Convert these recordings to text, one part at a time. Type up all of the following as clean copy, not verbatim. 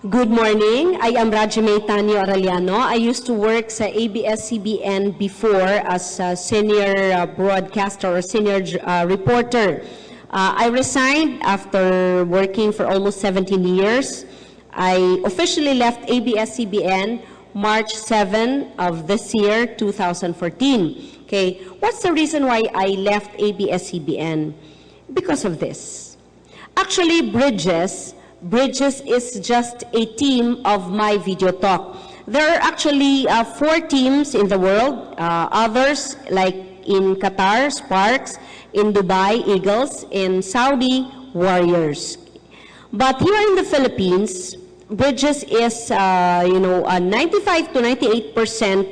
Good morning. I am Rajime Tanyo Arellano. I used to work sa ABS-CBN before as a senior broadcaster or senior reporter. I resigned after working for almost 17 years. I officially left ABS-CBN March 7 of this year, 2014. Okay, what's the reason why I left ABS-CBN? Because of this. Actually, Bridges is just a team of My Video Talk. There are actually 4 teams in the world, others like in Qatar, Sparks, in Dubai, Eagles, in Saudi, Warriors. But here in the Philippines, Bridges is, 95 to 98%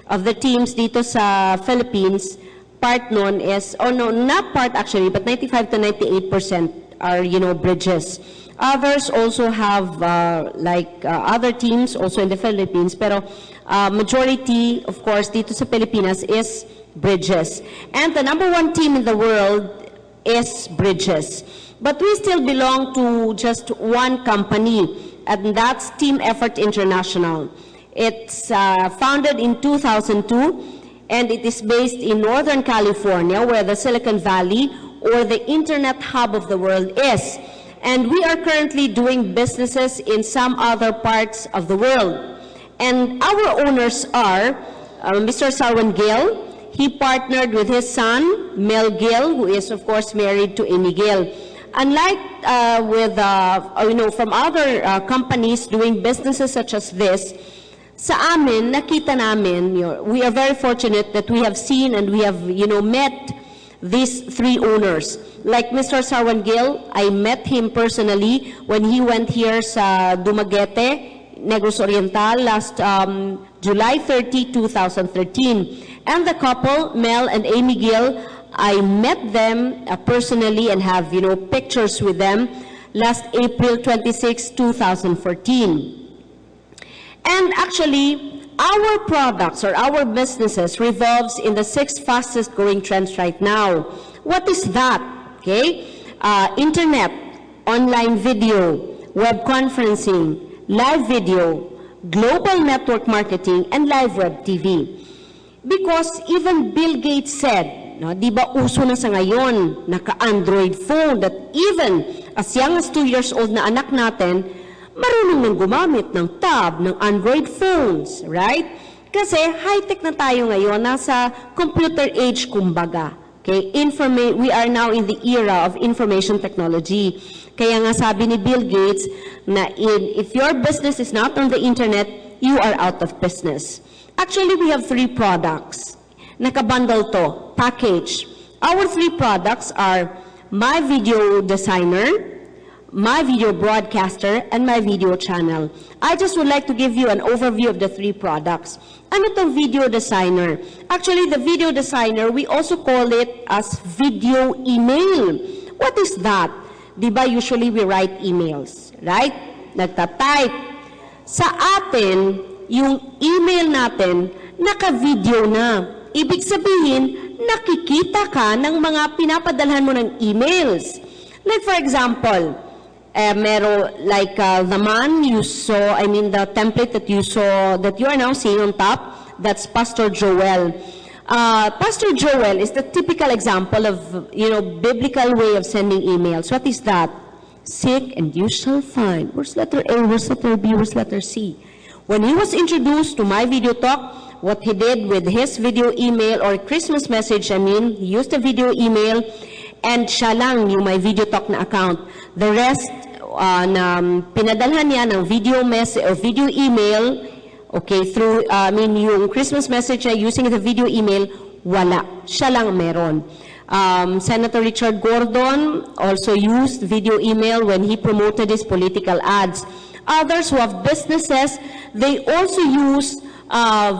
of the teams dito sa Philippines, part nun is, not part actually, but 95 to 98% are, Bridges. Others also have, other teams also in the Philippines, pero majority, of course, dito sa Pilipinas is Bridges. And the #1 team in the world is Bridges. But we still belong to just one company, and that's Team Effort International. It's founded in 2002, and it is based in Northern California, where the Silicon Valley, or the internet hub of the world is. And we are currently doing businesses in some other parts of the world. And our owners are Mr. Sarwan Gill. He partnered with his son, Mel Gill, who is, of course, married to Amy Gill. Unlike from other companies doing businesses such as this, sa amin, nakita namin, we are very fortunate that we have seen and we have, met these 3 owners. Like Mr. Sarwan Gill, I met him personally when he went here sa Dumaguete, Negros Oriental, last July 30, 2013. And the couple, Mel and Amy Gill, I met them personally and have, pictures with them last April 26, 2014. And actually, our products or our businesses revolves in the 6 fastest growing trends right now. What is that? Okay, internet, online video, web conferencing, live video, global network marketing, and live web TV. Because even Bill Gates said, di ba uso na sa ngayon, naka-Android phone, that even as young as 2 years old na anak natin, marunong nang gumamit ng tab, ng Android phones, right? Kasi high-tech na tayo ngayon, nasa computer age kumbaga. Okay, we are now in the era of information technology. Kaya nga sabi ni Bill Gates na if your business is not on the internet, you are out of business. Actually, we have 3 products. Nakabundle to, package. Our 3 products are My Video Designer, My Video Broadcaster, and My Video Channel. I just would like to give you an overview of the 3 products. Ano itong Video Designer? Actually, the Video Designer, we also call it as Video Email. What is that? Diba usually we write emails, right? Nagta-type. Sa atin, yung email natin, naka-video na. Ibig sabihin, nakikita ka ng mga pinapadalhan mo ng emails. Like for example, the man you saw, the template that you saw, that you are now seeing on top, that's Pastor Joel. Pastor Joel is the typical example of, biblical way of sending emails. What is that? Seek and you shall find. Where's letter A? Where's letter B? Where's letter C? When he was introduced to My Video Talk, what he did with his video email or Christmas message, he used a video email, and siya lang yung My Video Talk na account. The rest, na pinadalhan niya ng video message or video email, okay, through, yung Christmas message niya using the video email, wala. Siya lang meron. Senator Richard Gordon also used video email when he promoted his political ads. Others who have businesses, they also use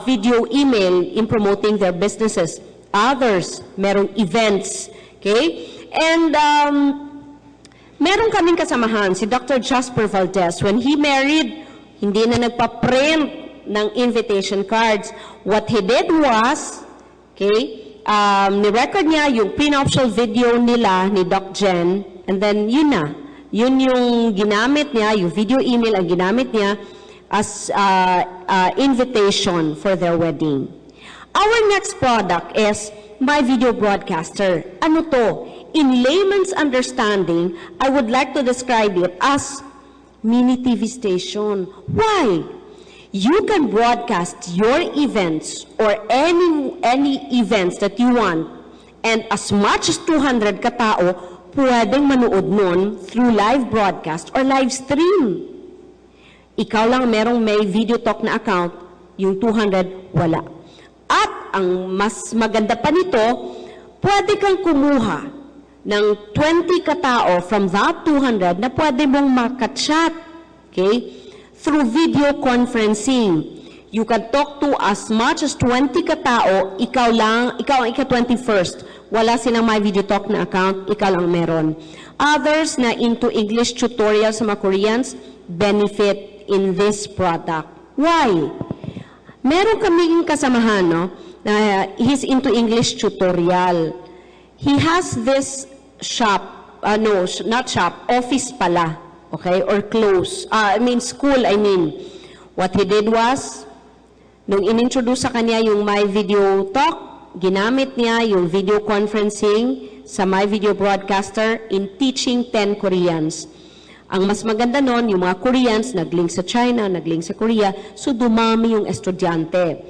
video email in promoting their businesses. Others, merong events. Okay? And meron kaming kasamahan, si Dr. Jasper Valdez. When he married, hindi na nagpa-print ng invitation cards. What he did was, ni-record niya yung prenuptial video nila ni Doc Jen, and then yun na. Yun yung ginamit niya, yung video email ang ginamit niya as invitation for their wedding. Our next product is My Video Broadcaster. Ano to? In layman's understanding, I would like to describe it as mini TV station. Why? You can broadcast your events or any events that you want, and as much as 200 katao pwedeng manood nun through live broadcast or live stream. Ikaw lang merong may Video Talk na account, yung 200 wala. At ang mas maganda pa nito, pwede kang kumuha ng 20 katao from that 200 na pwede mong makachat, okay? Through video conferencing. You can talk to as much as 20 katao, ikaw ang ika-21st. Wala silang My Video Talk na account, ikaw lang meron. Others na into English tutorials sa mga Koreans, benefit in this product. Why? Meron kaming kasamahan, no? Na he's into English tutorial. He has this shop, not shop, office pala, okay? Or close, school. What he did was, nung in-introduce sa kanya yung My Video Talk, ginamit niya yung video conferencing sa My Video Broadcaster in teaching 10 Koreans. Ang mas maganda nun, yung mga Koreans, nag-link sa China, nag-link sa Korea, so dumami yung estudyante.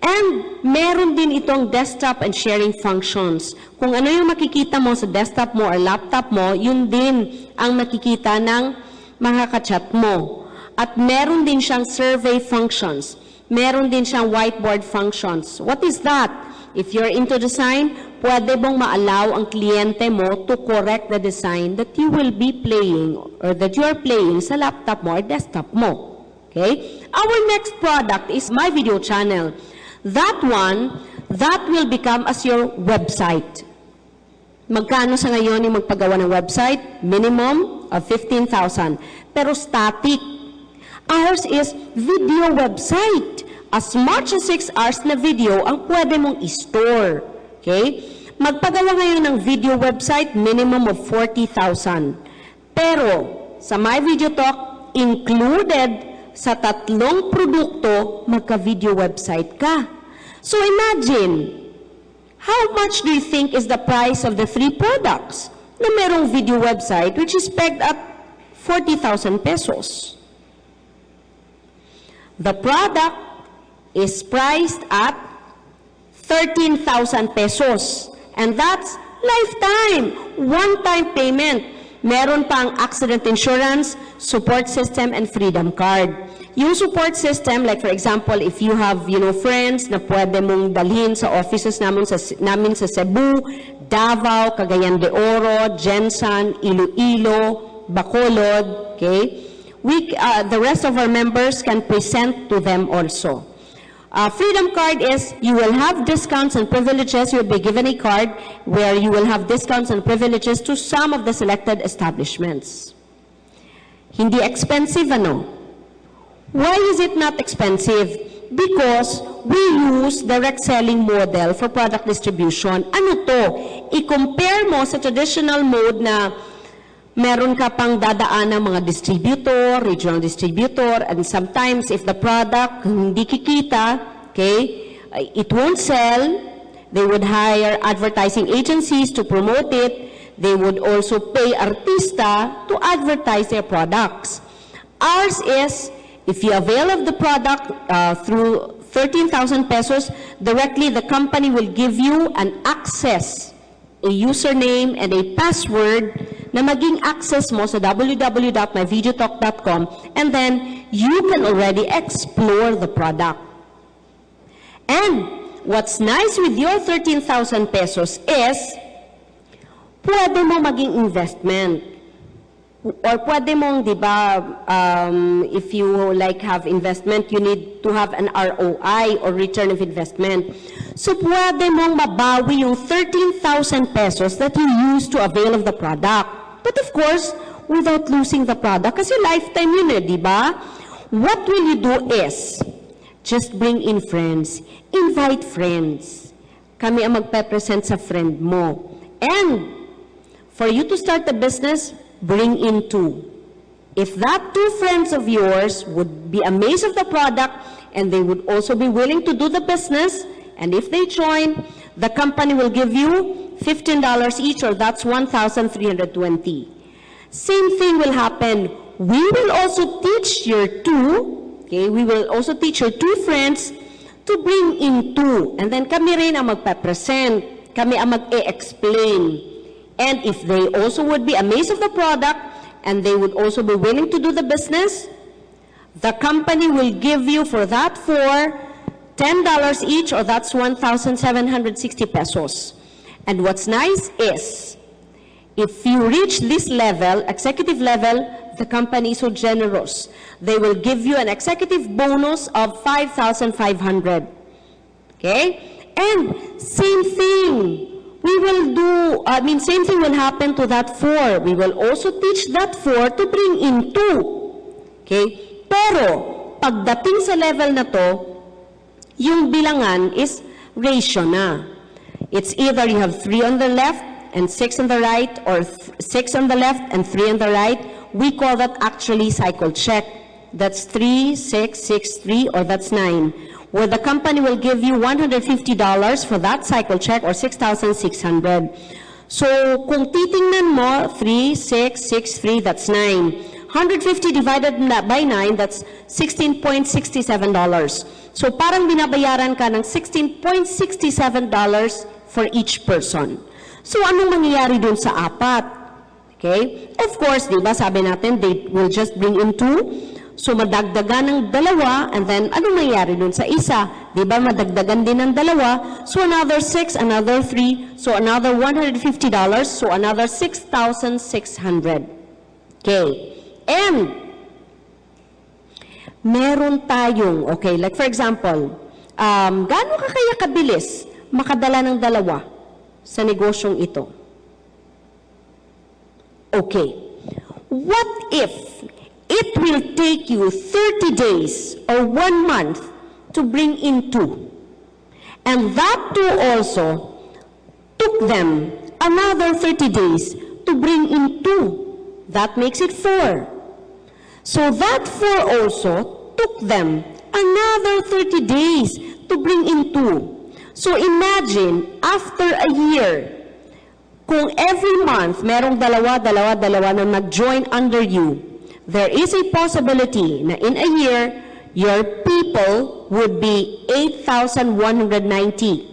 And meron din itong desktop and sharing functions. Kung ano yung makikita mo sa desktop mo or laptop mo, yun din ang makikita ng mga kachat mo. At meron din siyang survey functions. Meron din siyang whiteboard functions. What is that? If you're into design, pwede bang ma-allow ang kliyente mo to correct the design that you will be playing or that you are playing sa laptop mo or desktop mo. Okay? Our next product is My Video Channel. That will become as your website. Magkano sa ngayon yung magpagawa ng website? Minimum of 15,000. Pero static. Ours is video website. As much as 6 hours na video ang pwede mong i-store. Okay? Magpagawa ngayon ng video website, minimum of 40,000. Pero, sa My Video Talk, included sa 3 produkto, magka-video website ka. So imagine, how much do you think is the price of the 3 products na merong video website which is pegged at 40,000 pesos? The product is priced at 13,000 pesos. And that's lifetime, one-time payment. Meron pang accident insurance, support system, and freedom card. Yung support system, like for example, if you have, friends na pwede mong dalhin sa offices namin sa Cebu, Davao, Cagayan de Oro, Jensan, Iloilo, Bacolod, okay? The rest of our members can present to them also. Freedom card is you will have discounts and privileges. You will be given a card where you will have discounts and privileges to some of the selected establishments. Hindi expensive, ano? Why is it not expensive? Because we use direct selling model for product distribution. Ano to? I-compare mo sa traditional mode na meron ka pang dadaan ng mga distributor, regional distributor, and sometimes if the product hindi kikita, okay, it won't sell, they would hire advertising agencies to promote it, they would also pay artista to advertise their products. Ours is, if you avail of the product through 13,000 pesos, directly the company will give you an access, a username and a password na maging access mo sa www.myvideotalk.com, and then you can already explore the product. And what's nice with your 13,000 pesos is pwede mo maging investment. Or pwede mong, di ba, if you have investment, you need to have an ROI or return of investment. So pwede mong mabawi yung 13,000 pesos that you used to avail of the product. But of course, without losing the product, kasi lifetime yun di ba? What will you do is, just bring in friends. Invite friends. Kami ang magpe-present sa friend mo. And, for you to start a business, bring in 2. If that 2 friends of yours would be amazed of the product and they would also be willing to do the business, and if they join, the company will give you $15 each, or that's $1,320. Same thing will happen. We will also teach your 2, okay, we will also teach your 2 friends to bring in 2. And then kami rin ang magpa-present, kami ang mag-e-explain. And if they also would be amazed of the product, and they would also be willing to do the business, the company will give you for that $10 each, or that's 1,760 pesos. And what's nice is, if you reach this level, executive level, the company is so generous. They will give you an executive bonus of 5,500. Okay? And same thing. We will do, same thing will happen to that 4. We will also teach that 4 to bring in 2. Okay? Pero, pagdating sa level na to, yung bilangan is ratio na. It's either you have 3 on the left and 6 on the right, or 6 on the left and 3 on the right. We call that actually cycle check. That's 3, 6, 6, 3, or that's 9. Where the company will give you $150 for that cycle check, or 6,600. So, kung titingnan mo, 3, 6, 6, 3, that's 9. 150 divided by 9, that's $16.67. So, parang binabayaran ka ng $16.67 for each person. So, anong mangyayari dun sa 4? Okay? Of course, di ba, sabi natin, they will just bring in 2. So, madagdagan ng 2, and then, anong nangyari dun sa isa? Di ba, madagdagan din ng 2. So, another 6, another 3, so another $150, so another 6,600. Okay. And, meron tayong, okay, like for example, gaano ka kaya kabilis makadala ng 2 sa negosyong ito? Okay. What if it will take you 30 days or 1 month to bring in 2? And that 2 also took them another 30 days to bring in 2. That makes it 4. So that 4 also took them another 30 days to bring in 2. So imagine, after a year, kung every month merong 2 na mag-join under you, there is a possibility na in a year, your people would be 8,190.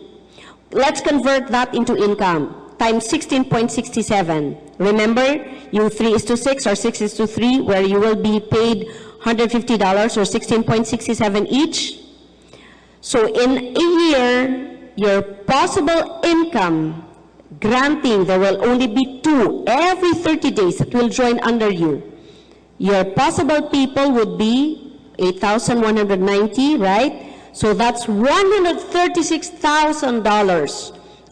Let's convert that into income, times 16.67. Remember, yung 3:6 or 6:3, where you will be paid $150 or 16.67 each. So in a year, your possible income, granting there will only be 2 every 30 days that will join under you. Your possible people would be 8,190, right? So that's $136,000.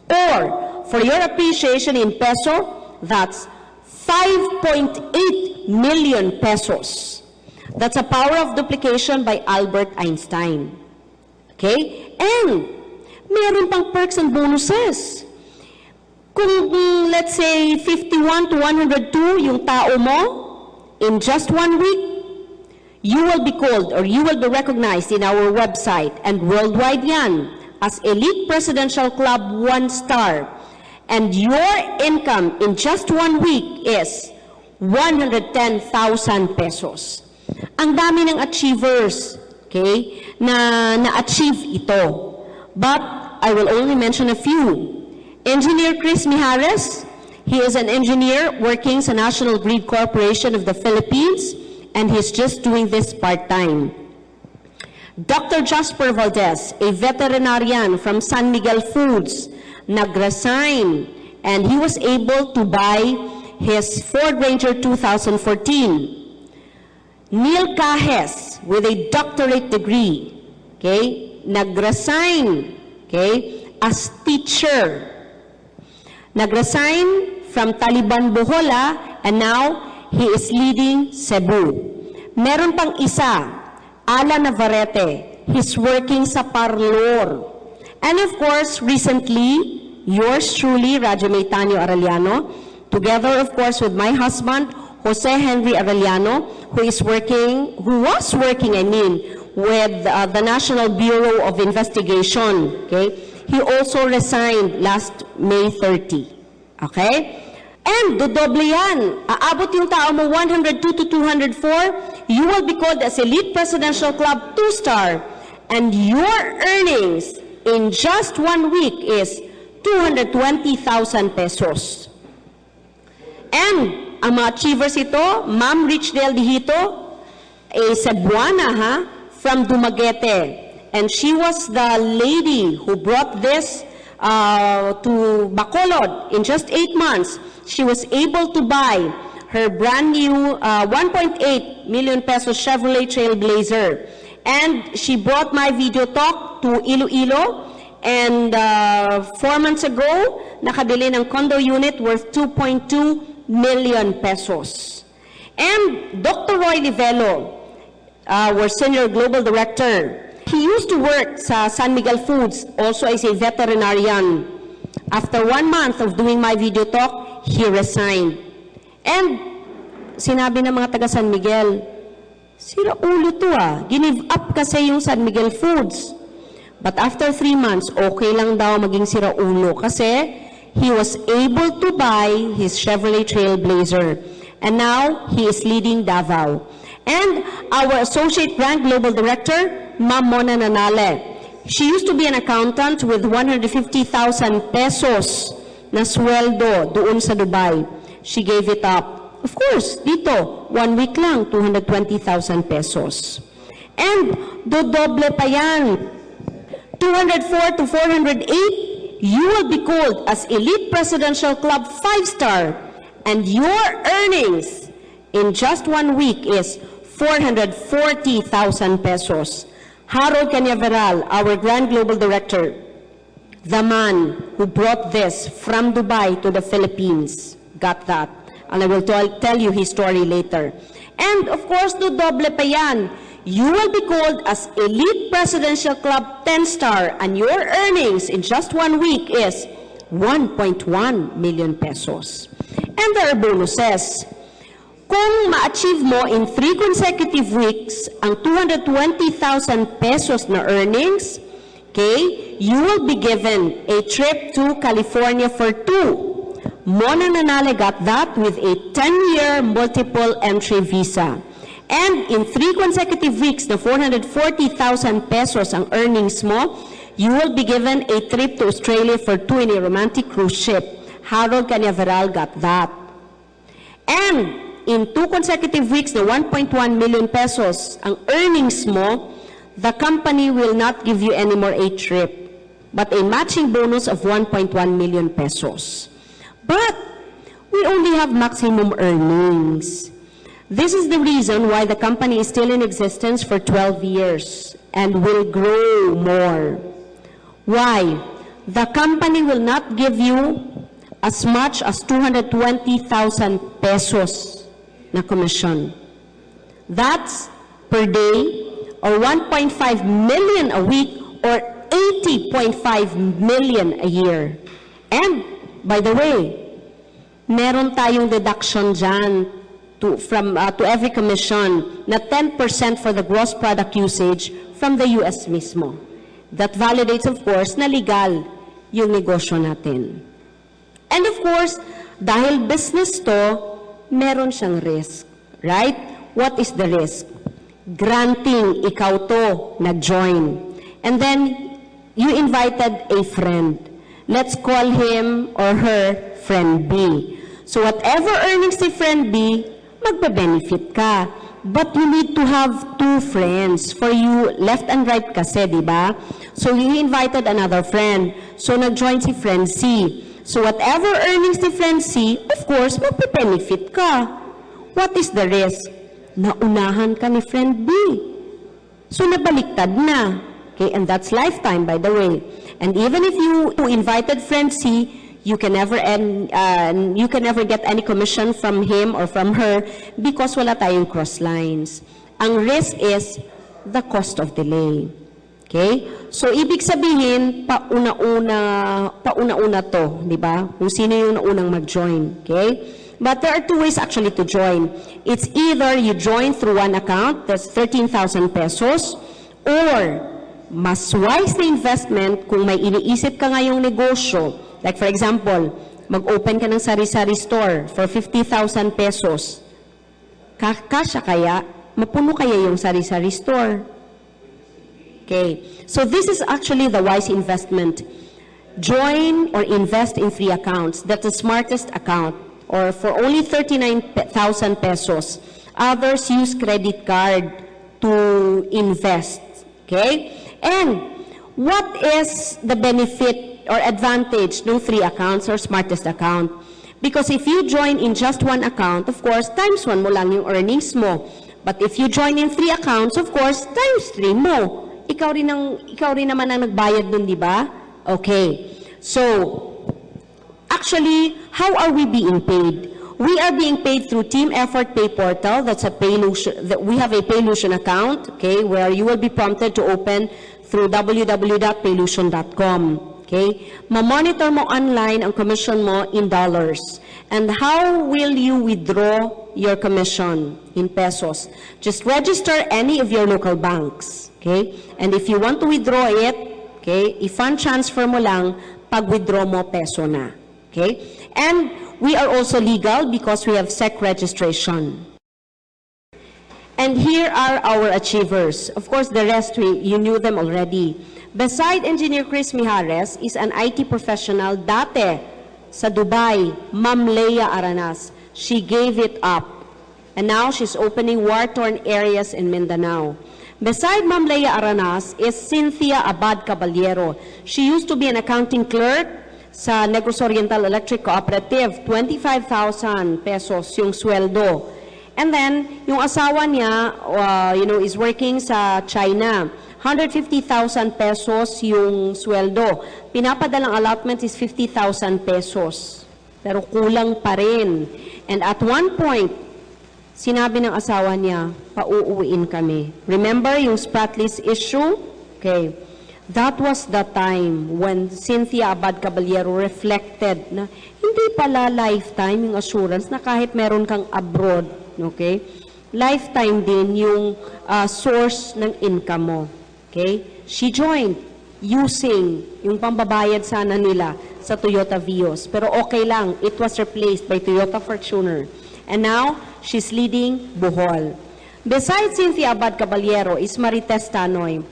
Or, for your appreciation in peso, that's 5.8 million pesos. That's a power of duplication by Albert Einstein. Okay? And, meron pang perks and bonuses. Kung, let's say, 51 to 102 yung tao mo, in just 1 week, you will be called or you will be recognized in our website and worldwide yan as Elite Presidential Club 1-star. And your income in just 1 week is 110,000 pesos. Ang dami ng achievers, okay, na-achieve ito. But I will only mention a few. Engineer Chris Mijares, he is an engineer working sa National Grid Corporation of the Philippines, and he's just doing this part-time. Dr. Jasper Valdez, a veterinarian from San Miguel Foods, nag-resign, and he was able to buy his Ford Ranger 2014. Neil Cajes, with a doctorate degree, okay, nag-resign, okay, as teacher. Nag-resign from Taliban Bohola, and now he is leading Cebu. Meron pang isa, Alan Navarrete. He's working sa Parlor. And of course, recently, yours truly, Radyo Maytanio Arellano, together of course with my husband, Jose Henry Arellano, who was working, with the National Bureau of Investigation. Okay? He also resigned last May 30. Okay? And dodoble yan. Aabot yung tao mo 102 to 204, you will be called as Elite Presidential Club 2-star. And your earnings in just 1 week is 220,000 pesos. And ang mga achievers ito, Ma'am Richdale Dihito, a Cebuana, from Dumaguete. And she was the lady who brought this to Bacolod in just 8 months. She was able to buy her brand new 1.8 million peso Chevrolet Trailblazer. And she brought my video talk to Iloilo. And 4 months ago, nakabili ng condo unit worth 2.2 million pesos. And Dr. Roy Livelo, our Senior Global Director, he used to work sa San Miguel Foods, also as a veterinarian. After 1 month of doing my video talk, he resigned. And sinabi ng mga taga San Miguel, sira ulo to Give up kasi yung San Miguel Foods. But after 3 months, okay lang daw maging sira ulo kasi he was able to buy his Chevrolet Trailblazer. And now, he is leading Davao. And our Associate Brand Global Director, Ma'am Mona Nanale. She used to be an accountant with 150,000 pesos na sweldo doon sa Dubai. She gave it up. Of course, dito, 1 week lang, 220,000 pesos. And dodoble pa yan. 204 to 408, you will be called as Elite Presidential Club 5-star. And your earnings in just 1 week is 440,000 pesos. Harold Canyaveral, our Grand Global Director, the man who brought this from Dubai to the Philippines, got that. And I will tell you his story later. And of course, dodoble pa yan. You will be called as Elite Presidential Club 10-star, and your earnings in just 1 week is 1.1 million pesos. And there are bonuses. Kung ma-achieve mo in 3 consecutive weeks ang 220,000 pesos na earnings, okay, you will be given a trip to California for 2. Mona Nanale got that with a 10-year multiple entry visa. And in 3 consecutive weeks na 440,000 pesos ang earnings mo, you will be given a trip to Australia for 2 in a romantic cruise ship. Harold Canyaveral got that. And in 2 consecutive weeks na 1.1 million pesos ang earnings mo, the company will not give you anymore a trip, but a matching bonus of 1.1 million pesos. But we only have maximum earnings. This is the reason why the company is still in existence for 12 years and will grow more. Why? The company will not give you as much as 220,000 pesos na commission. That's per day or 1.5 million a week or 80.5 million a year. And by the way, meron tayong deduction dyan to every commission na 10% for the gross product usage from the US mismo. That validates, of course, na legal yung negosyo natin. And of course, dahil business to, meron siyang risk, right? What is the risk? Granting ikaw to nag-join. And then, you invited a friend. Let's call him or her friend B. So whatever earnings ni friend B, magbe-benefit ka. But you need to have 2 friends for you, left and right kasi, di ba? So you invited another friend. So nag-join si friend C. So whatever earnings ni friend C, of course, magpe-benefit ka. What is the risk? Naunahan ka ni friend B. So nabaliktad na. Okay, and that's lifetime, by the way. And even if you invited friend C, you can never get any commission from him or from her because wala tayong cross lines. Ang risk is the cost of delay. Okay? So, ibig sabihin, pauna-una to, di ba? Kung sino yung naunang mag-join. Okay? But there are two ways actually to join. It's either you join through one account, that's 13,000 pesos, or mas wise na investment kung may iniisip ka ngayong negosyo. Like for example, mag-open ka ng sari-sari store for 50,000 pesos. Kasya kaya? Mapuno kaya yung sari-sari store? Okay. So this is actually the wise investment. Join or invest in 3 accounts. That's the smartest account. Or for only 39,000 pesos. Others use credit card to invest. Okay? And what is the benefit or advantage ng 3 accounts or smartest account? Because if you join in just one account, of course, times 1 mo lang yung earnings mo. But if you join in 3 accounts, of course, times 3 mo. Ikaw rin naman ang nagbayad dun, di ba? Okay. So, actually, how are we being paid? We are being paid through Team Effort Pay Portal. That's a Paylution. We have a Paylution account, okay, where you will be prompted to open through www.paylution.com. Okay? Ma-monitor mo online ang commission mo in dollars. And how will you withdraw your commission in pesos? Just register any of your local banks. Okay? And if you want to withdraw it, okay, i-fund transfer mo lang, pag-withdraw mo peso na. Okay? And we are also legal because we have SEC registration. And here are our achievers. Of course, the rest, you knew them already. Beside Engineer Chris Mijares is an IT professional dati sa Dubai, Ma'am Leia Aranas. She gave it up. And now she's opening war-torn areas in Mindanao. Beside Ma'am Leia Aranas is Cynthia Abad Caballero. She used to be an accounting clerk sa Negros Oriental Electric Cooperative, 25,000 pesos yung sweldo. And then, yung asawa niya, is working sa China. 150,000 pesos yung sweldo. Pinapadalang allotment is 50,000 pesos. Pero kulang pa rin. And at one point, sinabi ng asawa niya, pauuwiin kami. Remember yung Spratlys issue? Okay. That was the time when Cynthia Abad Caballero reflected na hindi pala lifetime yung assurance na kahit meron kang abroad, okay? Lifetime din yung source ng income mo, okay? She joined using yung pambabayad sana nila sa Toyota Vios. Pero okay lang, it was replaced by Toyota Fortuner. And now, she's leading Bohol. Besides Cynthia Abad Caballero is Marites Tanoy.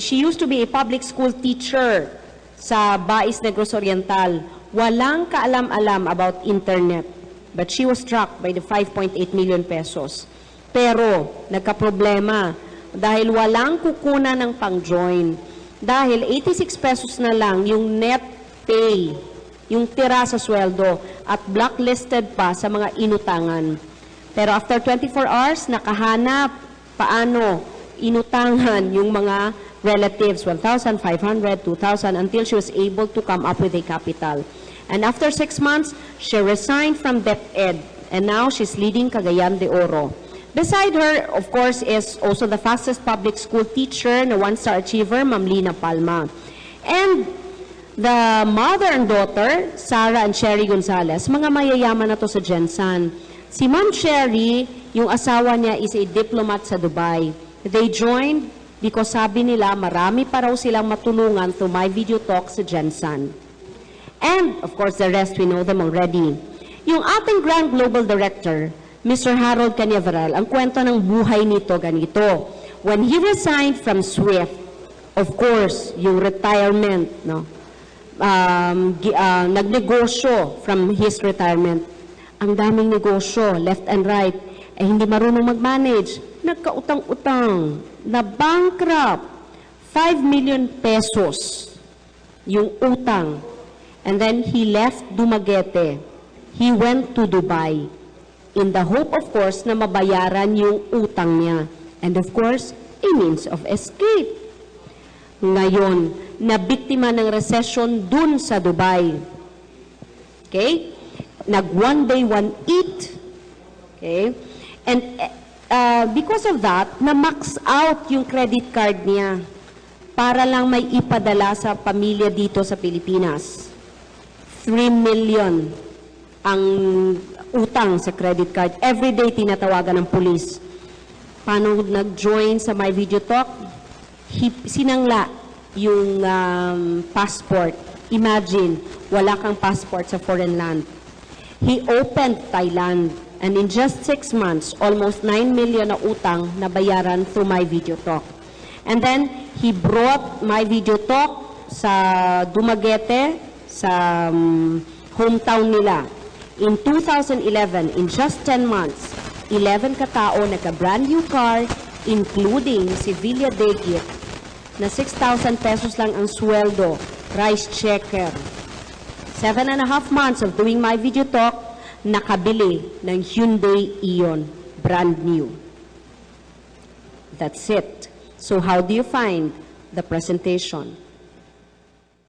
She used to be a public school teacher sa Bais Negros Oriental. Walang kaalam-alam about internet. But she was struck by the 5.8 million pesos. Pero, nagkaproblema dahil walang kukunan ng pang-join. Dahil 86 pesos na lang yung net pay, yung tira sa sweldo, at blacklisted pa sa mga inutangan. Pero after 24 hours, nakahanap paano inutangan yung mga relatives, 1,500, 2,000, until she was able to come up with a capital. And after 6 months, she resigned from DepEd, and now she's leading Cagayan de Oro. Beside her, of course, is also the fastest public school teacher na one-star achiever, Ma'am Lina Palma. And the mother and daughter, Sarah and Sherry Gonzalez, mga mayayaman na to sa Gensan. Si Ma'am Sherry, yung asawa niya is a diplomat sa Dubai. They joined because sabi nila marami pa raw silang matulungan through my video talk sa Gensan. And, of course, the rest, we know them already. Yung ating Grand Global Director, Mr. Harold Cañaveral, ang kwento ng buhay nito ganito. When he resigned from SWIFT, of course, yung retirement, no? Nagnegosyo from his retirement. Ang daming negosyo, left and right, hindi marunong mag-manage. Nagkautang-utang, na bankrupt, 5 million pesos yung utang. And then he left Dumaguete. He went to Dubai in the hope, of course, na mabayaran yung utang niya. And of course, a means of escape. Ngayon, nabiktima ng recession dun sa Dubai. Okay? Nag one day, one eat. Okay? And because of that, na-max out yung credit card niya para lang may ipadala sa pamilya dito sa Pilipinas. 3 million ang utang sa credit card. Everyday tinatawagan ng police. Paano nag-join sa My Video Talk? Sinangla yung passport. Imagine, wala kang passport sa foreign land. He opened Thailand, and in just 6 months, almost 9 million na utang na bayaran through My Video Talk. And then, he brought My Video Talk sa Dumaguete, sa hometown nila. In 2011, in just 10 months, 11 katao nagka-brand new car, including si Villa Degit, na 6,000 pesos lang ang sweldo, rice checker. 7.5 months of doing My Video Talk, nakabili ng Hyundai Eon, brand new. That's it. So how do you find the presentation?